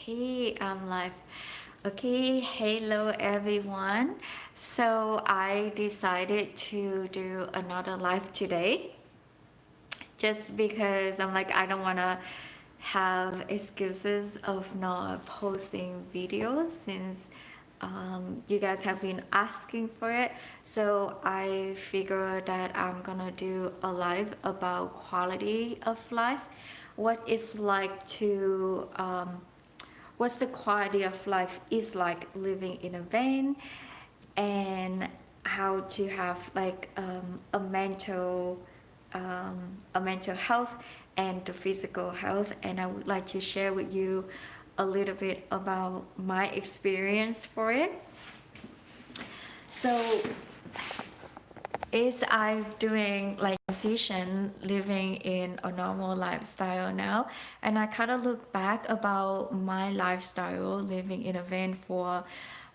Okay, I'm live. Okay, hello everyone. So I decided to do another live today just because I'm like, I don't want to have excuses of not posting videos since you guys have been asking for it. So I figured that I'm gonna do a live about quality of life, what it's like to what's the quality of life is like living in a van, and how to have like a mental health and the physical health. And I would like to share with you a little bit about my experience for it. So is I'm doing like transition living in a normal lifestyle now, and I kind of look back about my lifestyle living in a van for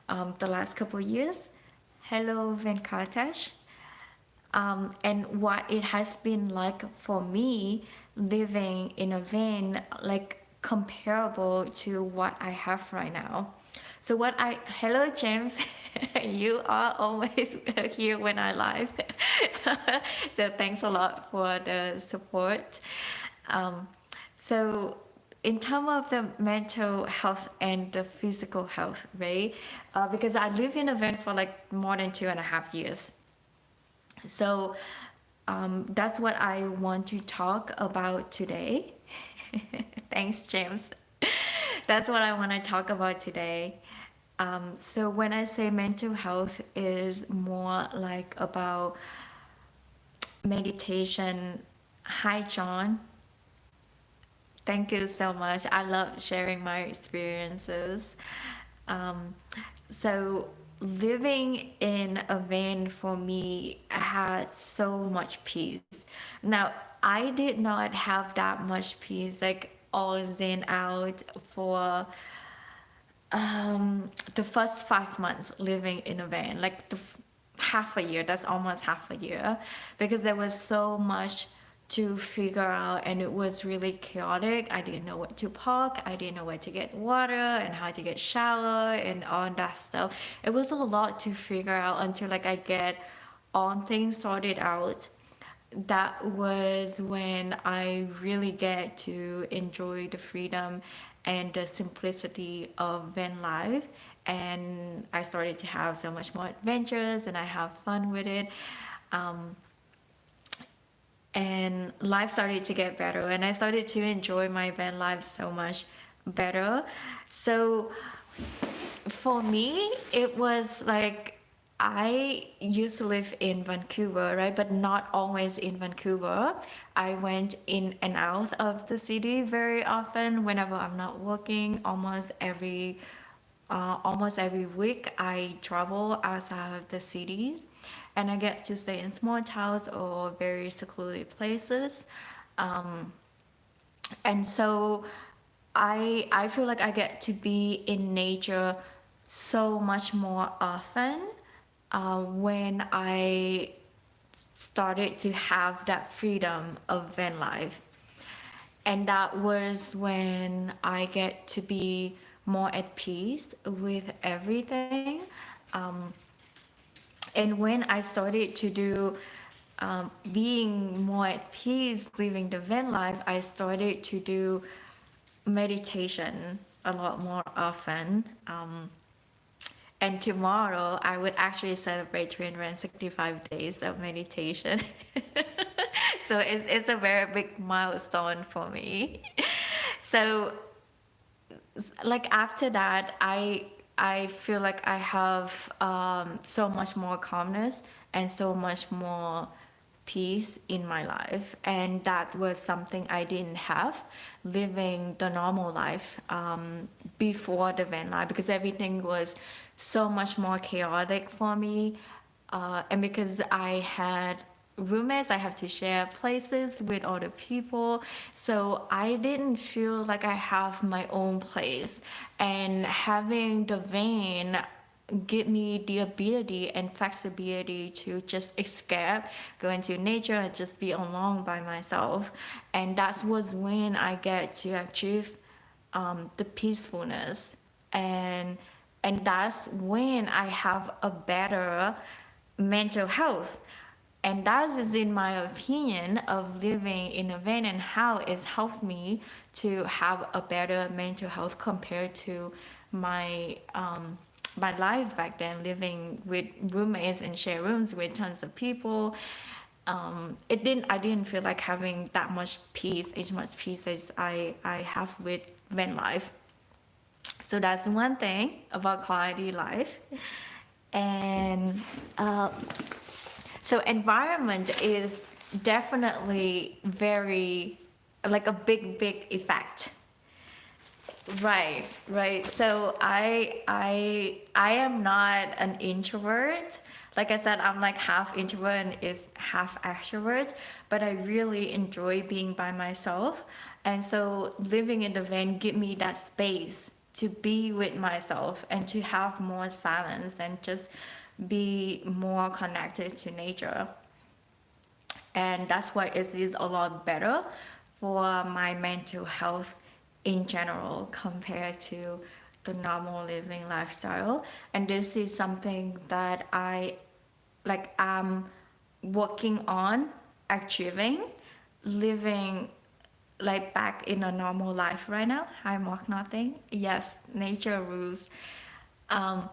the last couple of years. Hello Venkatesh. And what it has been like for me living in a van, like comparable to what I have right now. So hello James, you are always here when I live. So thanks a lot for the support. Um, so in terms of the mental health and the physical health, right? Because I live in a van for like more than 2.5 years. So that's what I want to talk about today. Thanks, James. That's what I want to talk about today. So when I say mental health is more like about meditation. Hi, John. Thank you so much. I love sharing my experiences. Um, so living in a van for me had so much peace. Now, I did not have that much peace, like all zen out for the first 5 months living in a van, like half a year. That's almost half a year, because there was so much to figure out, and it was really chaotic. I didn't know where to park, I didn't know where to get water and how to get shower and all that stuff. It was a lot to figure out until like I get all things sorted out. That was when I really get to enjoy the freedom and the simplicity of van life. And I started to have so much more adventures and I have fun with it. Um, and life started to get better, and I started to enjoy my van life so much better. So for me, it was like I used to live in Vancouver, right? But not always in Vancouver. I went in and out of the city very often whenever I'm not working. Almost every week, I travel outside of the cities, and I get to stay in small towns or very secluded places. Um, and so I feel like I get to be in nature so much more often when I started to have that freedom of van life. And that was when I get to be more at peace with everything. Um, and when I started to do being more at peace living the van life, I started to do meditation a lot more often. And tomorrow I would actually celebrate 365 days of meditation. So it's a very big milestone for me. So like after that, I feel like I have so much more calmness and so much more peace in my life, and that was something I didn't have living the normal life before the van life, because everything was so much more chaotic for me, and because I had roommates, I have to share places with other people, so I didn't feel like I have my own place. And having the van give me the ability and flexibility to just escape, go into nature and just be alone by myself. And that was when I get to achieve the peacefulness, and that's when I have a better mental health. And that is, in my opinion, of living in a van and how it helps me to have a better mental health compared to my my life back then, living with roommates and share rooms with tons of people. I didn't feel like having that much peace, as much peace as I have with van life. So that's one thing about quality life. And so environment is definitely very, like, a big effect. Right, right. So I am not an introvert. Like I said, I'm like half introvert and is half extrovert, but I really enjoy being by myself. And so living in the van give me that space to be with myself and to have more silence and just be more connected to nature. And that's why it is a lot better for my mental health in general compared to the normal living lifestyle. And this is something that I'm working on achieving, living like back in a normal life right now. Hi, Mark, nothing. Yes, nature rules. um,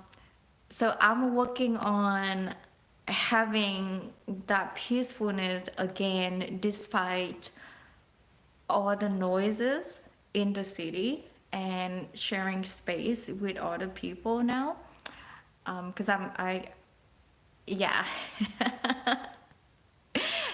so I'm working on having that peacefulness again, despite all the noises in the city, and sharing space with other people now. Because yeah.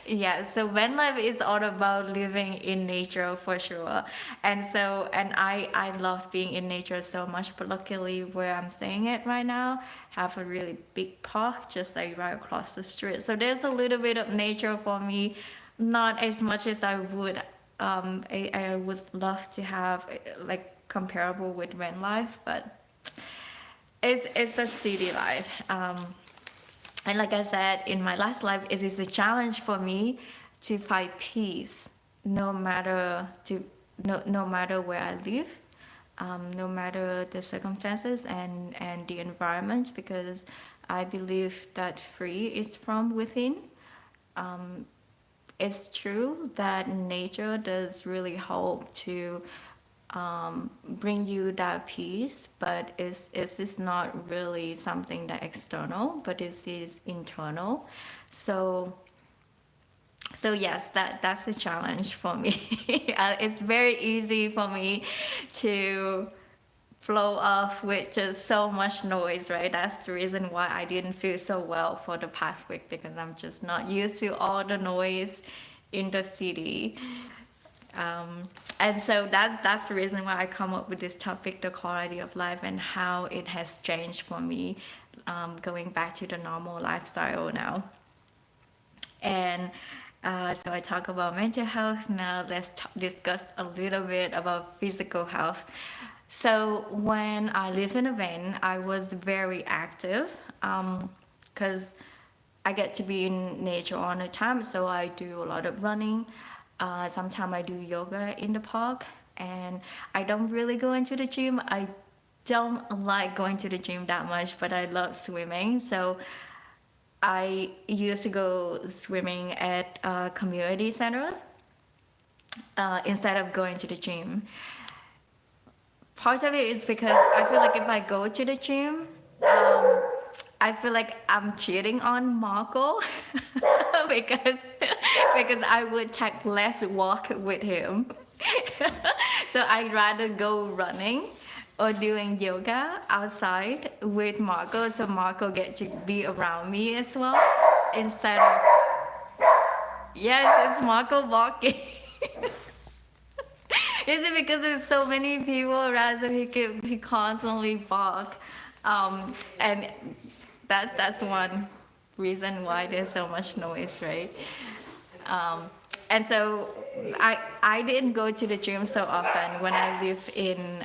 Yeah, so van life is all about living in nature for sure. And I love being in nature so much, but luckily where I'm staying at right now have a really big park just like right across the street. So there's a little bit of nature for me, not as much as I would I would love to have, like, comparable with van life, but it's a city life. And like I said in my last life, it is a challenge for me to find peace, no matter no matter where I live, no matter the circumstances and the environment, because I believe that free is from within. Um, it's true that nature does really help to bring you that peace, but it's not really something that external, but it is internal. So yes, that's a challenge for me. It's very easy for me to flow off with just so much noise, right? That's the reason why I didn't feel so well for the past week, because I'm just not used to all the noise in the city. And so that's the reason why I come up with this topic, the quality of life, and how it has changed for me, going back to the normal lifestyle now. And so I talk about mental health. Now let's discuss a little bit about physical health. So when I live in a van, I was very active, because I get to be in nature all the time. So I do a lot of running. Sometimes I do yoga in the park, and I don't really go into the gym. I don't like going to the gym that much, but I love swimming. So I used to go swimming at community centers instead of going to the gym. Part of it is because I feel like if I go to the gym, I feel like I'm cheating on Marco because I would take less walk with him. So I'd rather go running or doing yoga outside with Marco, so Marco get to be around me as well, instead of, yes, it's Marco walking. Is it because there's so many people around, so he constantly bark, and that's one reason why there's so much noise, right? And so I didn't go to the gym so often when I live in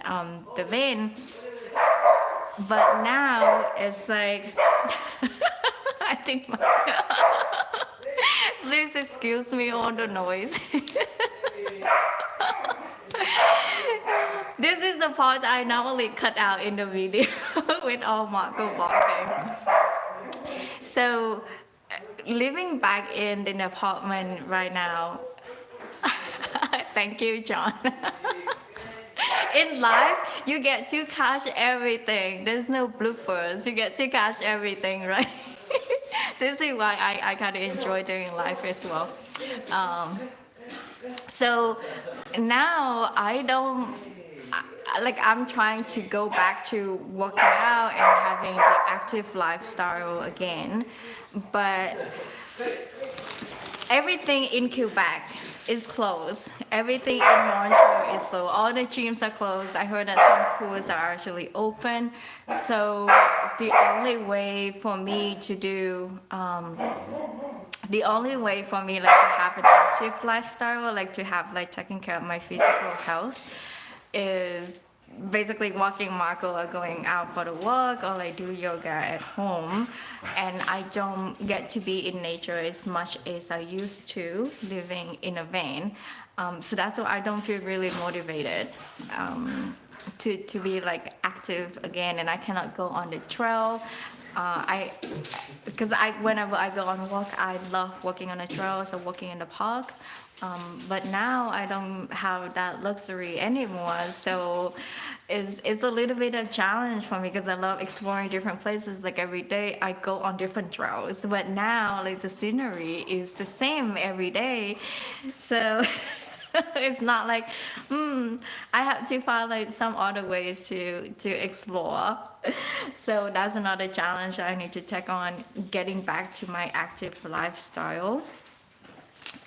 the van, but now it's like I think please excuse me on the noise. This is part I normally cut out in the video with all Marco walking. So, living back in an apartment right now, thank you, John. In life, you get to catch everything. There's no bloopers. You get to catch everything, right? This is why I kind of enjoy doing life as well. Um, so now I don't like I'm trying to go back to working out and having the active lifestyle again, but everything in Quebec is closed. Everything in Montreal is closed. All the gyms are closed. I heard that some pools are actually open. So the only way for me to do, the only way for me like to have an active lifestyle, like to have like taking care of my physical health, is basically walking Marco or going out for the walk or like do yoga at home. And I don't get to be in nature as much as I used to living in a van. So that's why I don't feel really motivated to be like active again, and I cannot go on the trail. Because whenever I go on a walk, I love walking on the trails or walking in the park. But now I don't have that luxury anymore. So it's a little bit of challenge for me because I love exploring different places. Like every day I go on different trails. But now like the scenery is the same every day. So it's not like, I have to find like some other ways to explore. So that's another challenge I need to take on, getting back to my active lifestyle.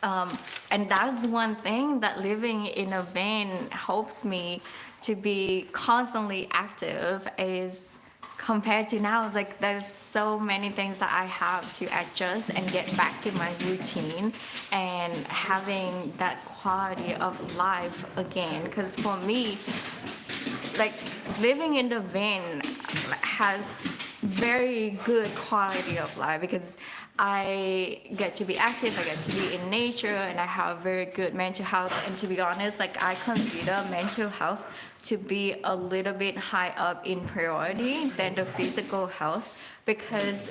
And that's one thing that living in a van helps me to be constantly active is compared to now. It's like there's so many things that I have to adjust and get back to my routine and having that quality of life again. Because for me, like living in the van has very good quality of life because I get to be active, I get to be in nature, and I have very good mental health. And to be honest, like I consider mental health to be a little bit high up in priority than the physical health, because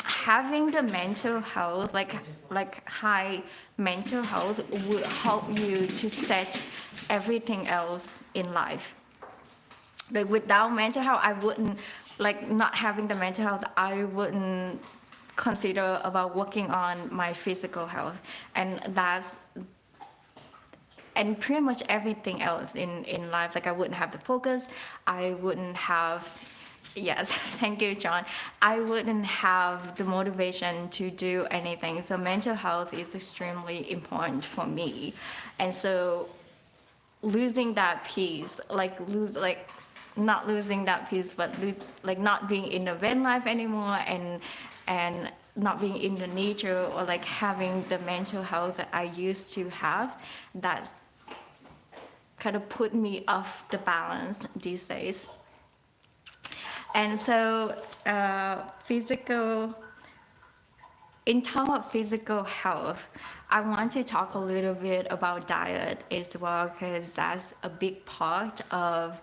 having the mental health, like high mental health, would help you to set everything else in life. Like without mental health, I wouldn't, like not having the mental health, I wouldn't consider about working on my physical health. And pretty much everything else in life, like I wouldn't have the focus, I wouldn't have, yes, thank you, John, I wouldn't have the motivation to do anything. So mental health is extremely important for me. And so losing that piece, not losing that piece, but like not being in the van life anymore, and not being in the nature, or like having the mental health that I used to have, that's kind of put me off the balance these days. And so in terms of physical health, I want to talk a little bit about diet as well, because that's a big part of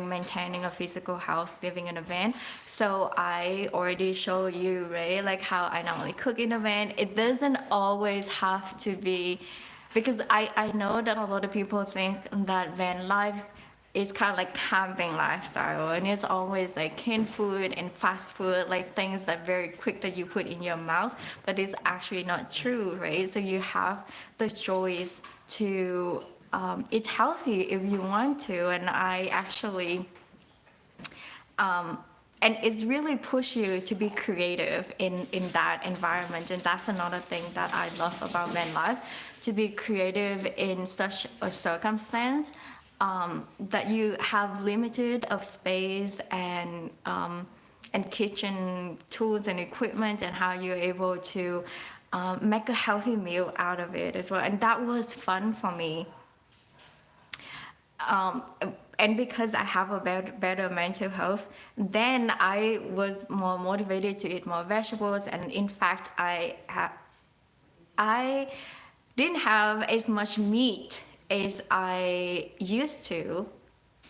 maintaining a physical health living in a van. So I already showed you, right, like how I normally cook in a van. It doesn't always have to be, because I know that a lot of people think that van life is kind of like camping lifestyle, and it's always like canned food and fast food, like things that very quick that you put in your mouth, but it's actually not true, right? So you have the choice to eat healthy if you want to. And I actually and it's really push you to be creative in that environment. And that's another thing that I love about van life, to be creative in such a circumstance that you have limited of space and kitchen tools and equipment, and how you're able to make a healthy meal out of it as well. And that was fun for me. And because I have a better mental health, then I was more motivated to eat more vegetables. And in fact, I didn't have as much meat as I used to,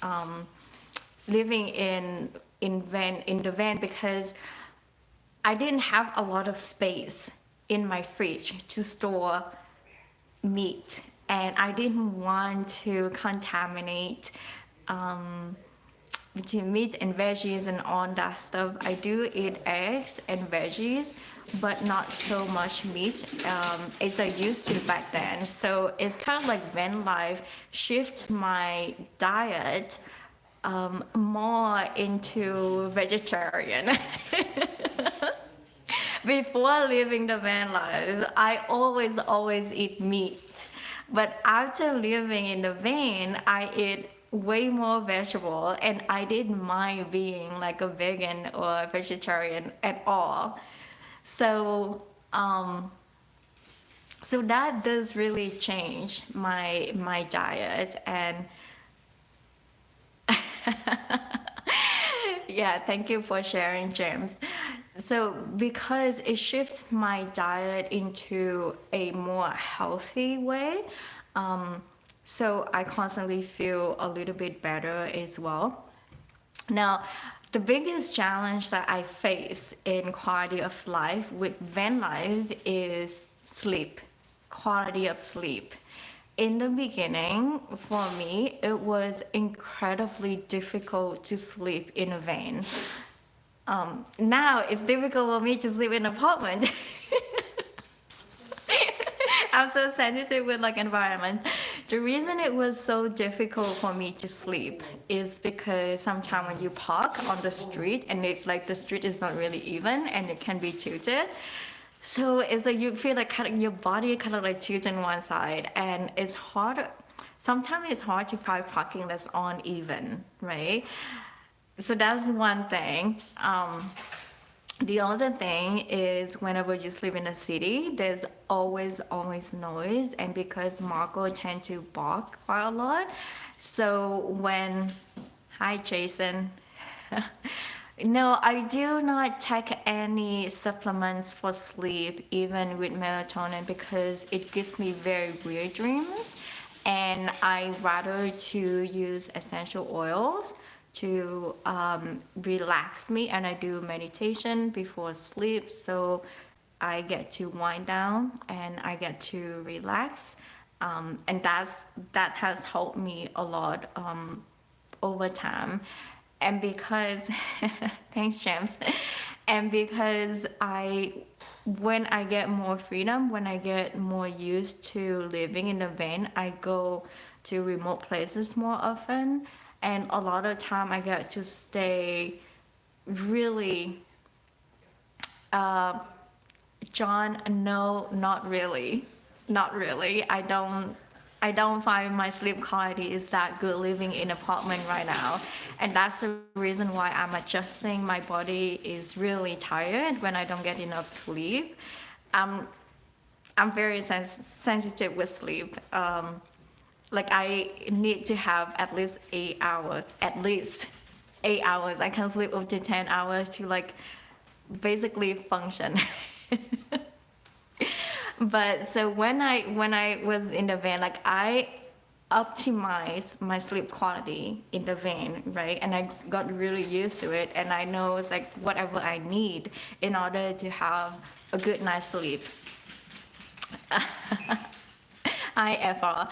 um, living in the van, because I didn't have a lot of space in my fridge to store meat, and I didn't want to contaminate, um, between meat and veggies and all that stuff. I do eat eggs and veggies, but not so much meat, as I used to back then. So it's kind of like van life shift my diet, more into vegetarian. Before living the van life, I always eat meat. But after living in the van, I eat way more vegetable, and I didn't mind being like a vegan or a vegetarian at all. So, so that does really change my diet. And yeah, thank you for sharing, James. So, because it shifts my diet into a more healthy way, um, so I constantly feel a little bit better as well. Now, the biggest challenge that I face in quality of life with van life is sleep, quality of sleep. In the beginning, for me, it was incredibly difficult to sleep in a van. Now it's difficult for me to sleep in an apartment. I'm so sensitive with like environment. The reason it was so difficult for me to sleep is because sometimes when you park on the street and it like the street is not really even and it can be tilted. So it's like you feel like kind of your body kind of like tilted on one side, and it's hard. Sometimes it's hard to find parking that's uneven, right? So that's one thing. The other thing is whenever you sleep in the city, there's always noise, and because Marco tend to bark quite a lot, so when, hi Jason. No, I do not take any supplements for sleep, even with melatonin, because it gives me very weird dreams, and I rather to use essential oils to relax me, and I do meditation before sleep, so I get to wind down and I get to relax, and that has helped me a lot, over time. And because thanks, James. And because when I get more freedom, when I get more used to living in the van, I go to remote places more often, and a lot of time I get to stay really, uh, John, no, not really. Not really. I don't find my sleep quality is that good living in apartment right now. And that's the reason why I'm adjusting. My body is really tired when I don't get enough sleep. I'm I'm very sensitive with sleep. Like I need to have at least 8 hours, at least 8 hours. I can sleep up to 10 hours to like basically function. But so when I was in the van, like I optimized my sleep quality in the van, right? And I got really used to it, and I know it's like whatever I need in order to have a good night's sleep. IFR.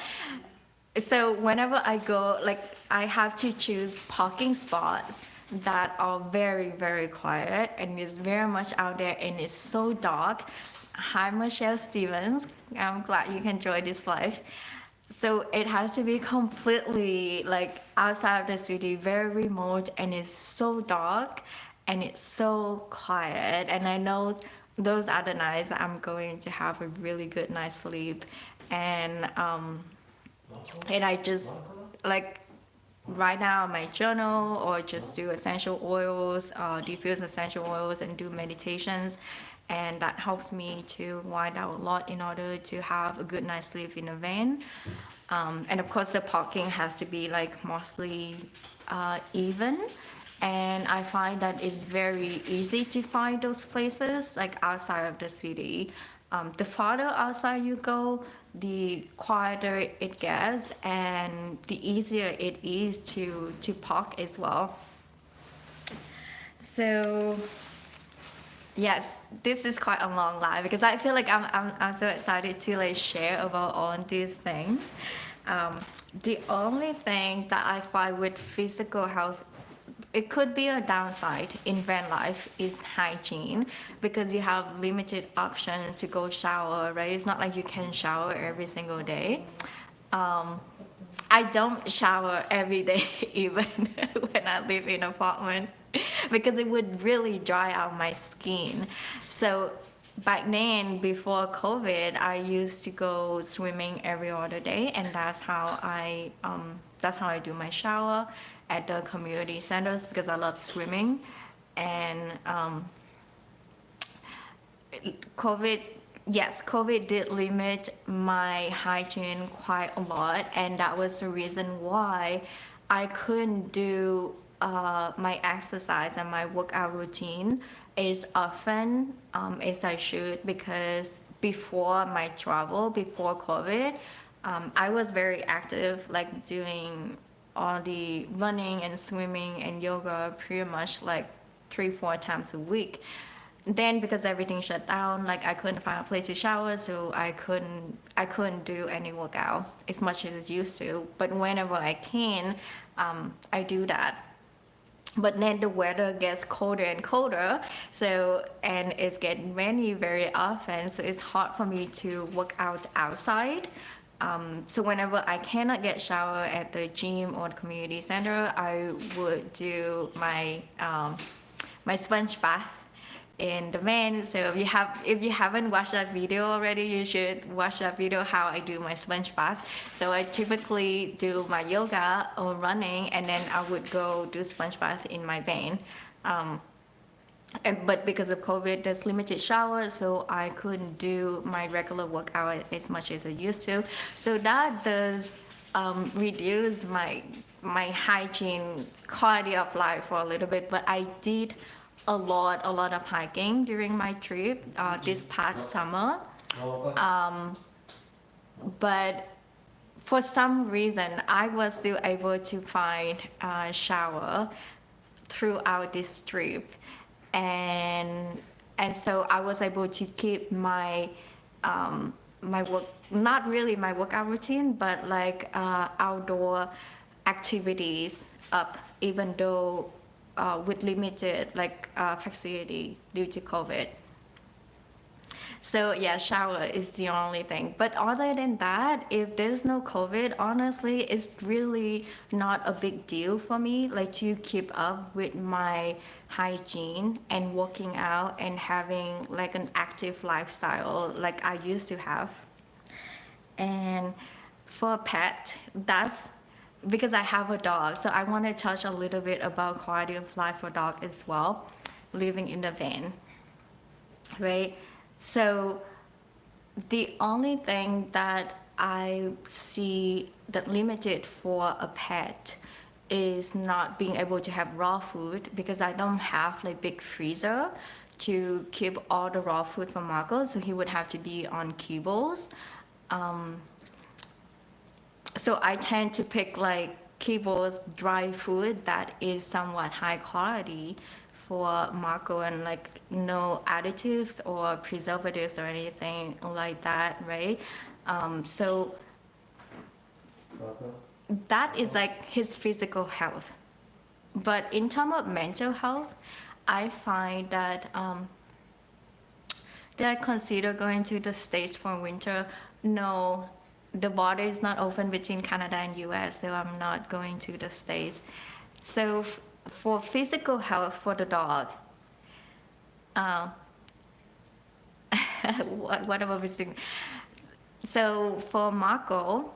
So whenever I go, like I have to choose parking spots that are very, very quiet and it's very much out there and it's so dark. Hi, Michelle Stevens. I'm glad you can join this live. So it has to be completely like outside of the city, very remote, and it's so dark and it's so quiet. And I know those are the nights that I'm going to have a really good night's sleep. And I just like write down my journal or just do essential oils, diffuse essential oils, and do meditations. And that helps me to wind down a lot in order to have a good night's sleep in a van. And of course, the parking has to be like mostly even. And I find that it's very easy to find those places like outside of the city. the farther outside you go, the quieter it gets, and the easier it is to park as well. So yes, this is quite a long line because I feel like I'm so excited to like share about all these things. Um, the only thing that I find with physical health, it could be a downside in van life, is hygiene, because you have limited options to go shower, right? It's not like you can shower every single day. Um, I don't shower every day even when I live in an apartment because it would really dry out my skin. So back then, before COVID, I used to go swimming every other day, and that's how I do my shower at the community centers because I love swimming. And COVID, yes, COVID did limit my hygiene quite a lot, and that was the reason why I couldn't do my exercise and my workout routine as often as I should, because before my travel, before COVID, I was very active, like doing all the running and swimming and yoga pretty much like 3-4 times a week. Then because everything shut down, like I couldn't find a place to shower, so I couldn't do any workout as much as I used to. But whenever I can, I do that. But then the weather gets colder and colder, so and it's getting rainy very often, so it's hard for me to work out outside. So whenever I cannot get shower at the gym or the community center, I would do my sponge bath in the van. So if you haven't watched that video already, you should watch that video how I do my sponge bath. So I typically do my yoga or running, and then I would go do sponge bath in my van. But because of COVID, there's limited showers, so I couldn't do my regular workout as much as I used to. So that does reduce my hygiene quality of life for a little bit. But I did a lot of hiking during my trip this past summer. Um, but for some reason, I was still able to find a shower throughout this trip, and and so I was able to keep my work, not really my workout routine, but like outdoor activities up, even though with limited like facility due to COVID. So yeah, shower is the only thing. But other than that, if there's no COVID, honestly, it's really not a big deal for me, like to keep up with my hygiene and working out and having like an active lifestyle like I used to have. And for a pet, that's because I have a dog. So I want to touch a little bit about quality of life for dog as well, living in the van, right? So the only thing that I see that limited for a pet is not being able to have raw food, because I don't have like big freezer to keep all the raw food for Marco, so he would have to be on kibbles. Um, so I tend to pick like kibbles dry food that is somewhat high quality for Marco, and like no additives or preservatives or anything like that, right? So that is like his physical health. But in terms of mental health, I find that did I consider going to the States for winter? No, the border is not open between Canada and US, so I'm not going to the States. So for physical health for the dog, uh, what am I missing? So for Marco,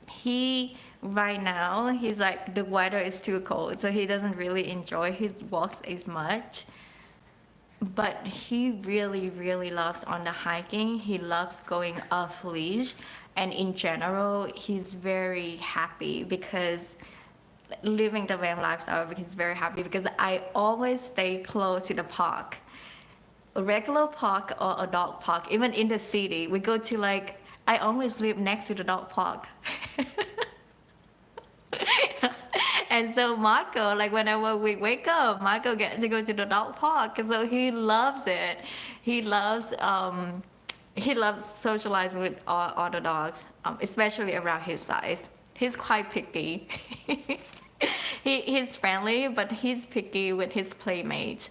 he right now he's like the weather is too cold, so he doesn't really enjoy his walks as much. But he really, really loves on the hiking. He loves going off leash, and in general, he's very happy because living the van lifestyle. Because he's very happy because I always stay close to the park. a regular park or a dog park, even in the city, we go to like, I always live next to the dog park. And so Marco, like whenever we wake up, Marco gets to go to the dog park. So he loves it. He loves he loves socializing with all the dogs, especially around his size. He's quite picky. He's friendly, but he's picky with his playmates.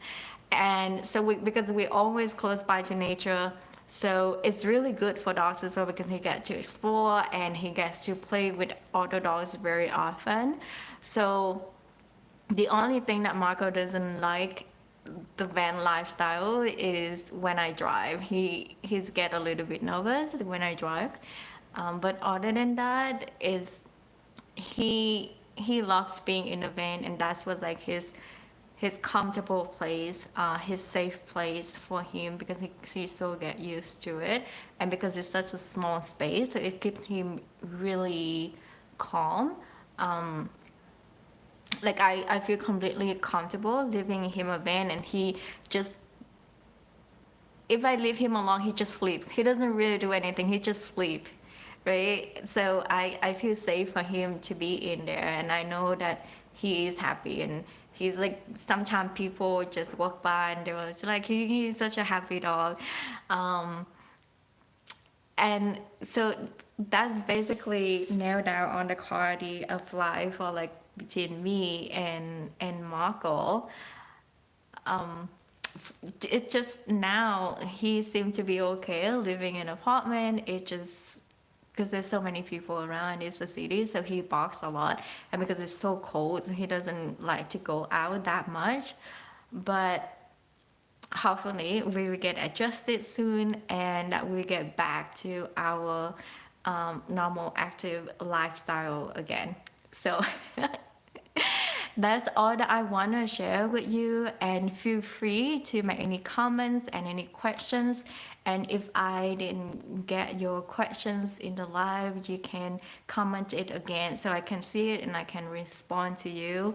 And so because we always close by to nature, so it's really good for dogs as well because he gets to explore and he gets to play with other dogs very often. So the only thing that Marco doesn't like the van lifestyle is when I drive. He's get a little bit nervous when I drive. But other than that, is he loves being in a van, and that was like his comfortable place, his safe place for him because he so get used to it, and because it's such a small space, so it keeps him really calm. Like I feel completely comfortable living in him a van, and he just, if I leave him alone, he just sleeps. He doesn't really do anything. He just sleep, right? So I feel safe for him to be in there, and I know that he is happy. And he's like, sometimes people just walk by and they're just like, he's such a happy dog. And so that's basically nailed down on the quality of life, or like between me and Marco. Um, it just, now he seems to be okay living in an apartment. It just, because there's so many people around, it's a city, so he barks a lot, and because it's so cold, he doesn't like to go out that much. But hopefully we will get adjusted soon, and that we get back to our normal active lifestyle again. So that's all that I want to share with you, and feel free to make any comments and any questions. And if I didn't get your questions in the live, you can comment it again so I can see it and I can respond to you.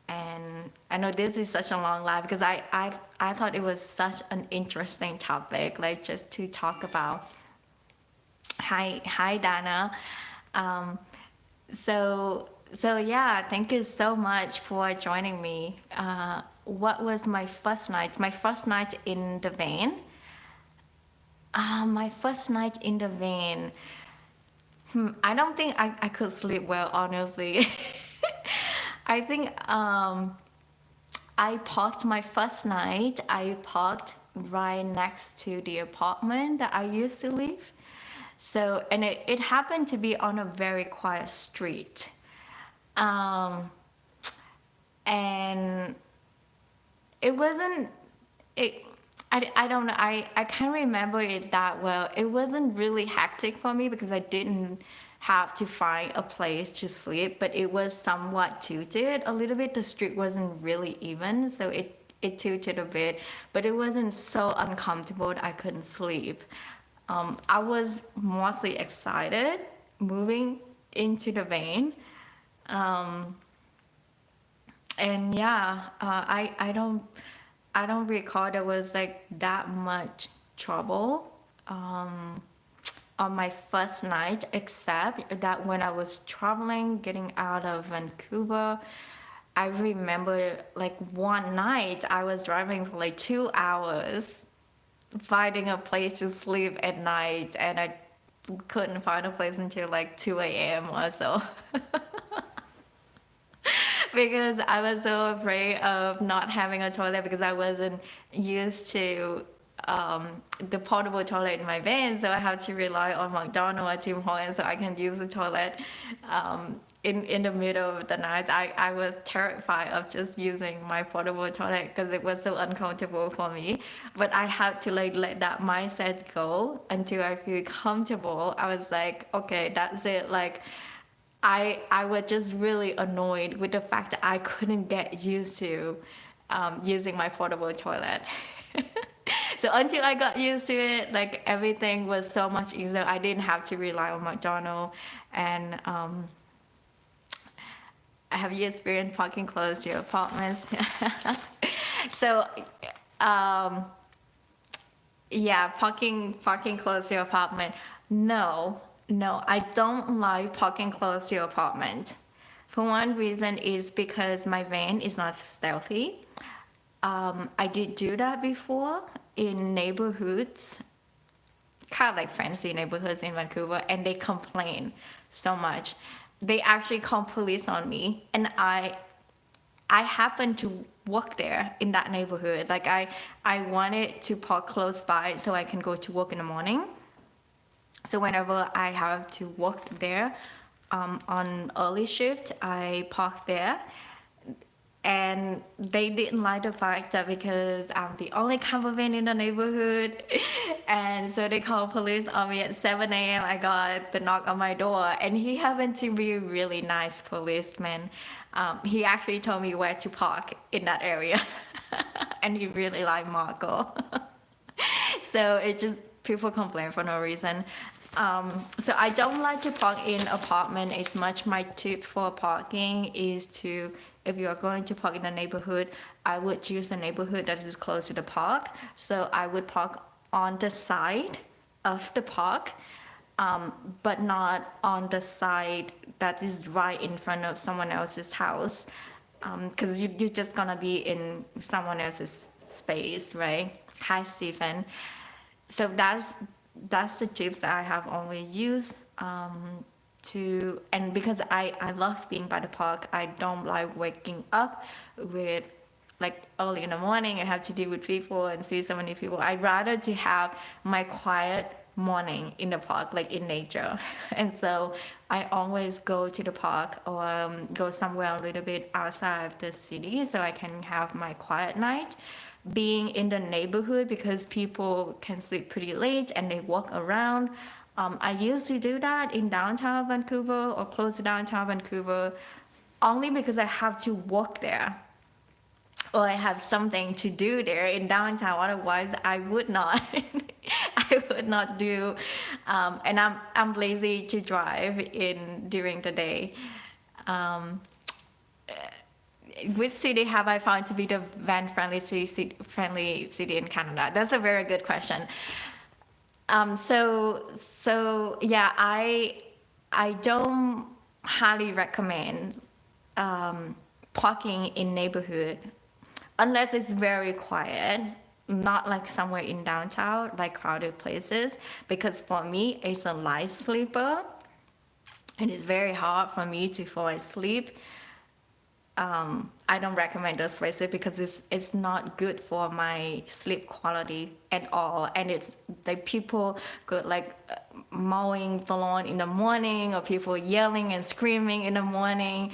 And I know this is such a long live because I thought it was such an interesting topic, like just to talk about. Hi Dana. Um, so yeah, thank you so much for joining me. What was my first night? My first night in the van. My first night in the van. I don't think I could sleep well, honestly. I think I parked my first night. I parked right next to the apartment that I used to live. So, and it happened to be on a very quiet street. Um, and it wasn't, it, I don't know, I can't remember it that well. It wasn't really hectic for me because I didn't have to find a place to sleep, but it was somewhat tilted a little bit. The street wasn't really even, so it tilted a bit, but it wasn't so uncomfortable that I couldn't sleep. I was mostly excited moving into the van. Um, and yeah, I don't recall there was like that much trouble on my first night, except that when I was traveling, getting out of Vancouver, I remember like one night I was driving for like 2 hours, finding a place to sleep at night, and I couldn't find a place until like 2 a.m. or so. Because I was so afraid of not having a toilet because I wasn't used to the portable toilet in my van, so I have to rely on McDonald's or Tim Hortons so I can use the toilet in the middle of the night. I was terrified of just using my portable toilet because it was so uncomfortable for me. But I had to like let that mindset go until I feel comfortable. I was like, okay, that's it. Like I was just really annoyed with the fact that I couldn't get used to using my portable toilet. So until I got used to it, like everything was so much easier. I didn't have to rely on McDonald's. And have you experienced parking close to your apartments? So Yeah, parking close to your apartment. No, no, I don't like parking close to your apartment. For one reason is because my van is not stealthy. I did do that before in neighborhoods, kind of like fancy neighborhoods in Vancouver, and they complain so much. They actually call police on me, and I happen to work there in that neighborhood. Like I wanted to park close by so I can go to work in the morning. So whenever I have to work there on early shift, I park there. And they didn't like the fact that because I'm the only campervan in the neighborhood, and so they called police on me at 7 a.m. I got the knock on my door, and he happened to be a really nice policeman. He actually told me where to park in that area, and he really liked Marco. So it just people complain for no reason. So I don't like to park in apartment as much. My tip for parking is to, if you are going to park in a neighborhood, I would choose a neighborhood that is close to the park. So I would park on the side of the park, but not on the side that is right in front of someone else's house. Because you're just gonna be in someone else's space, right? Hi, Stephen. So that's the tips that I have always used to, and because I love being by the park. I don't like waking up with like early in the morning and have to deal with people and see so many people. I'd rather to have my quiet morning in the park, like in nature. And so I always go to the park or go somewhere a little bit outside of the city so I can have my quiet night. Being in the neighborhood because people can sleep pretty late and they walk around. I used to do that in downtown Vancouver or close to downtown Vancouver only because I have to walk there or I have something to do there in downtown. Otherwise, I would not. I would not do, and I'm lazy to drive in during the day. Um, which city have I found to be the friendly city in Canada? That's a very good question. So yeah, I don't highly recommend parking in neighborhood unless it's very quiet, not like somewhere in downtown, like crowded places. Because for me, it's a light sleeper, and it's very hard for me to fall asleep. I don't recommend those places because it's not good for my sleep quality at all. And it's like people go like mowing the lawn in the morning or people yelling and screaming in the morning.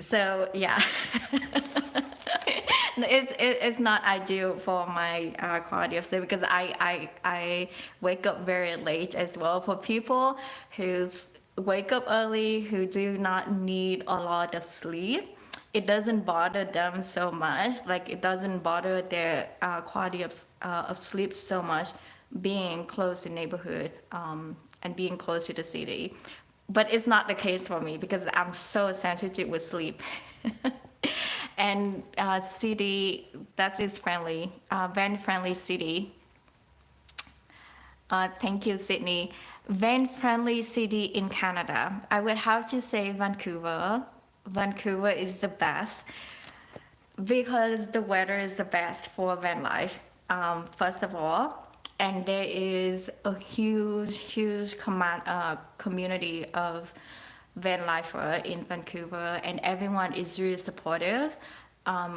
So yeah, it's not ideal for my quality of sleep because I wake up very late as well. For people who wake up early who do not need a lot of sleep, it doesn't bother them so much. Like it doesn't bother their quality of sleep so much being close to neighborhood and being close to the city. But it's not the case for me because I'm so sensitive with sleep. And city that is friendly, van friendly city. Thank you, Sydney. Van friendly city in Canada. I would have to say Vancouver. Vancouver is the best because the weather is the best for van life. First of all, and there is a huge community of van lifer in Vancouver, and everyone is really supportive.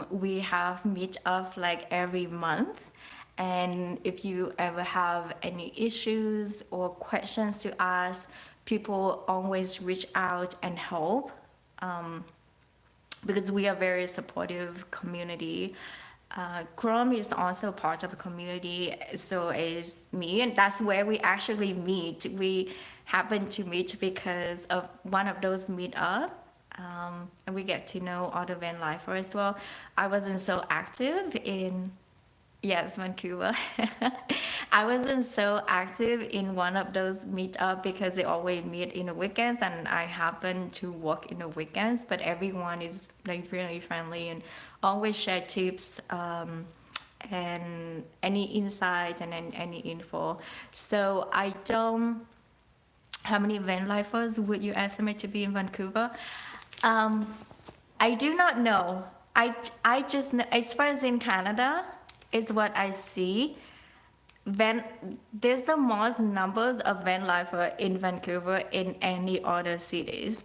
We have meet up like every month, and if you ever have any issues or questions to ask, people always reach out and help. Because we are very supportive community. Chrome is also part of a community, so is me, and that's where we actually meet. We happen to meet because of one of those meetup, and we get to know other van lifers as well. I wasn't so active in Yes, Vancouver. I wasn't so active in one of those meetup because they always meet in the weekends and I happen to work in the weekends, but everyone is like really friendly and always share tips and any insights and any info. So I don't. How many van lifers would you estimate to be in Vancouver? Um, I do not know. I just know, as far as in Canada, is what I see. Van, there's the most numbers of van lifer in Vancouver in any other cities,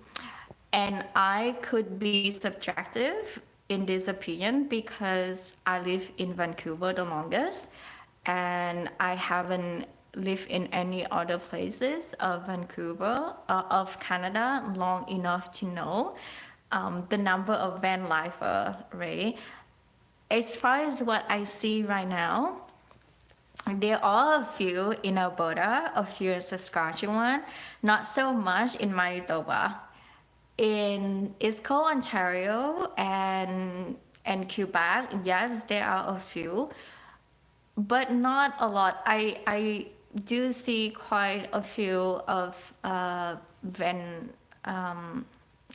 and I could be subjective in this opinion because I live in Vancouver the longest, and I haven't lived in any other places of Vancouver of Canada long enough to know the number of van lifer, right? As far as what I see right now, there are a few in Alberta, a few in Saskatchewan, not so much in Manitoba. In East Coast Ontario and Quebec, yes, there are a few, but not a lot. I do see quite a few of van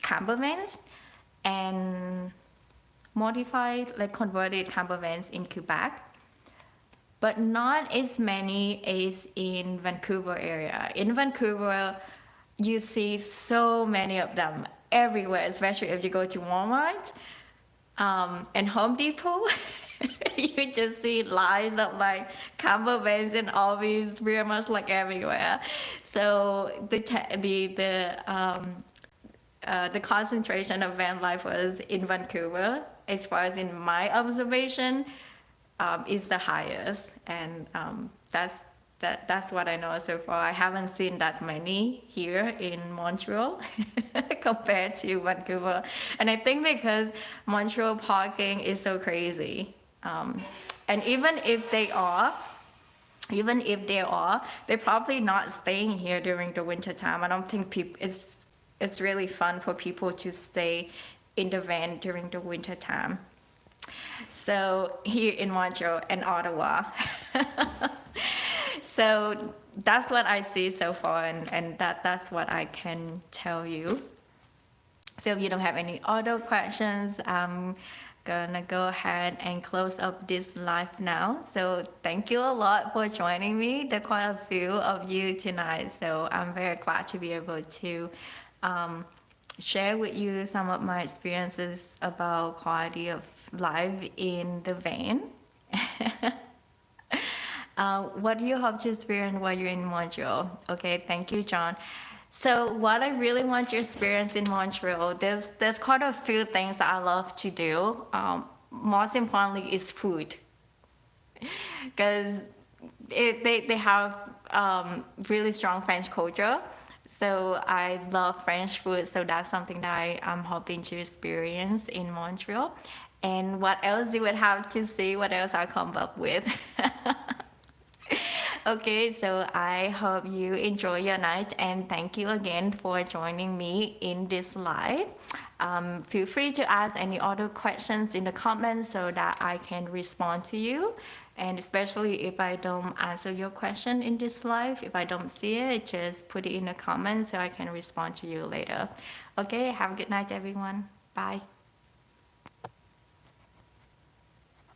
camper vans and modified, like converted camper vans in Quebec, but not as many as in Vancouver area. In Vancouver, you see so many of them everywhere, especially if you go to Walmart and Home Depot. You just see lines of like camper vans and all these pretty much like everywhere. So the concentration of van lifers in Vancouver, as far as in my observation, is the highest, and that's what I know so far. I haven't seen that many here in Montreal compared to Vancouver, and I think because Montreal parking is so crazy, and even if they are, they're probably not staying here during the winter time. I don't think it's really fun for people to stay in the van during the winter time. So here in Montreal and Ottawa. So that's what I see so far, and that's what I can tell you. So if you don't have any other questions, I'm gonna go ahead and close up this live now. So thank you a lot for joining me. There are quite a few of you tonight, so I'm very glad to be able to share with you some of my experiences about quality of life in the van. What do you hope to experience while you're in Montreal? Okay, thank you, John. So what I really want to experience in Montreal, there's quite a few things I love to do. Most importantly is food, because they have really strong French culture. So I love French food, so that's something that I'm hoping to experience in Montreal. And what else you would have to see, what else I come up with. Okay, so I hope you enjoy your night, and thank you again for joining me in this live. Feel free to ask any other questions in the comments so that I can respond to you. And especially if I don't answer your question in this live, if I don't see it, just put it in the comments so I can respond to you later. Okay, have a good night, everyone. Bye.